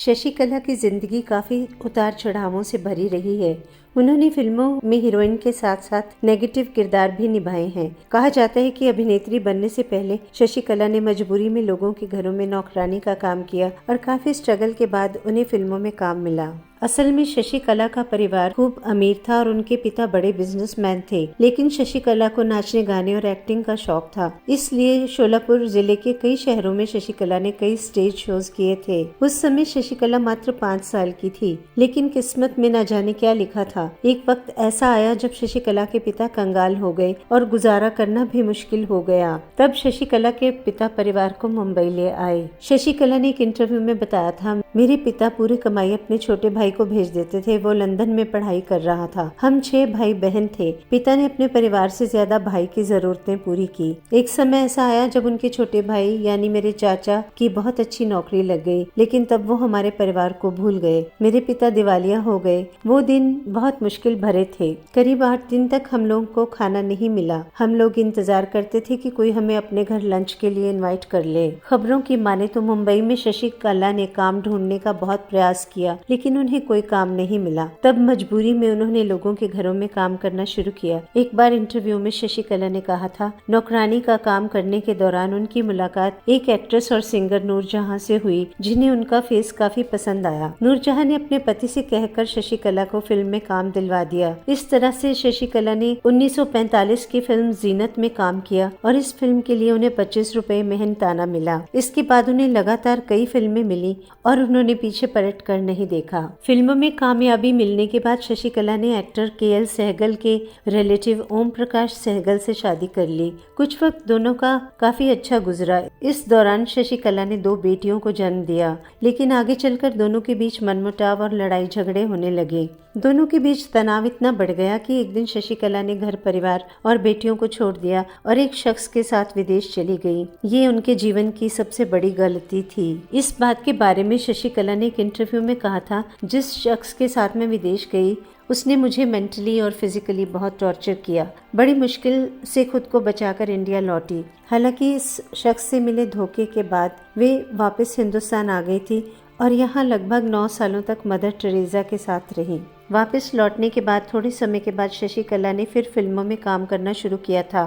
शशिकला की जिंदगी काफी उतार चढ़ावों से भरी रही है। उन्होंने फिल्मों में हीरोइन के साथ साथ नेगेटिव किरदार भी निभाए हैं। कहा जाता है कि अभिनेत्री बनने से पहले शशिकला ने मजबूरी में लोगों के घरों में नौकरानी का काम किया और काफी स्ट्रगल के बाद उन्हें फिल्मों में काम मिला। असल में शशिकला का परिवार खूब अमीर था और उनके पिता बड़े बिजनेसमैन थे, लेकिन शशिकला को नाचने गाने और एक्टिंग का शौक था। इसलिए शोलापुर जिले के कई शहरों में शशिकला ने कई स्टेज शोज किए थे। उस समय शशिकला मात्र 5 साल की थी, लेकिन किस्मत में न जाने क्या लिखा था। एक वक्त ऐसा आया जब शशिकला के पिता कंगाल हो गए और गुजारा करना भी मुश्किल हो गया। तब शशिकला के पिता परिवार को मुंबई ले आए। शशिकला ने एक इंटरव्यू में बताया था, मेरे पिता पूरी कमाई अपने छोटे भाई को भेज देते थे। वो लंदन में पढ़ाई कर रहा था। हम 6 भाई बहन थे। पिता ने अपने परिवार से ज्यादा भाई की जरूरतें पूरी की। एक समय ऐसा आया जब उनके छोटे भाई यानी मेरे चाचा की बहुत अच्छी नौकरी लग गई, लेकिन तब वो हमारे परिवार को भूल गए। मेरे पिता दिवालिया हो गए। वो दिन बहुत मुश्किल भरे थे। करीब 8 दिन तक हम लोगों को खाना नहीं मिला। हम लोग इंतजार करते थे कि कोई हमें अपने घर लंच के लिए इनवाइट कर ले। खबरों की माने तो मुंबई में शशिकला ने काम ढूंढने का बहुत प्रयास किया, लेकिन उन्हें कोई काम नहीं मिला। तब मजबूरी में उन्होंने लोगों के घरों में काम करना शुरू किया। एक बार इंटरव्यू में शशिकला ने कहा था, नौकरानी का काम करने के दौरान उनकी मुलाकात एक एक्ट्रेस और सिंगर नूरजहां से हुई, जिन्हें उनका फेस काफी पसंद आया। नूरजहां ने अपने पति से कहकर शशिकला को फिल्म में काम दिलवा दिया। इस तरह से शशिकला ने 1945 की फिल्म जीनत में काम किया और इस फिल्म के लिए उन्हें 25 रुपए मेहनताना मिला। इसके बाद उन्हें लगातार कई फिल्में मिली और उन्होंने पीछे पलट कर नहीं देखा। फिल्मों में कामयाबी मिलने के बाद शशिकला ने एक्टर KL सहगल के रिलेटिव ओम प्रकाश सहगल से शादी कर ली। कुछ वक्त दोनों का काफी अच्छा गुजरा। इस दौरान शशिकला ने 2 बेटियों को जन्म दिया, लेकिन आगे चलकर दोनों के बीच मनमुटाव और लड़ाई झगड़े होने लगे। दोनों के बीच तनाव इतना बढ़ गया कि एक दिन शशिकला ने घर परिवार और बेटियों को छोड़ दिया और एक शख्स के साथ विदेश चली गई। ये उनके जीवन की सबसे बड़ी गलती थी। इस बात के बारे में शशिकला ने एक इंटरव्यू में कहा था, जिस शख्स के साथ मैं विदेश गई उसने मुझे मेंटली और फिजिकली बहुत टॉर्चर किया। बड़ी मुश्किल से खुद को बचाकर इंडिया लौटी। हालांकि इस शख्स से मिले धोखे के बाद वे वापस हिंदुस्तान आ गई थी और यहाँ लगभग 9 सालों तक मदर टेरेसा के साथ रही। वापस लौटने के बाद थोड़े समय के बाद शशिकला ने फिर फिल्मों में काम करना शुरू किया था।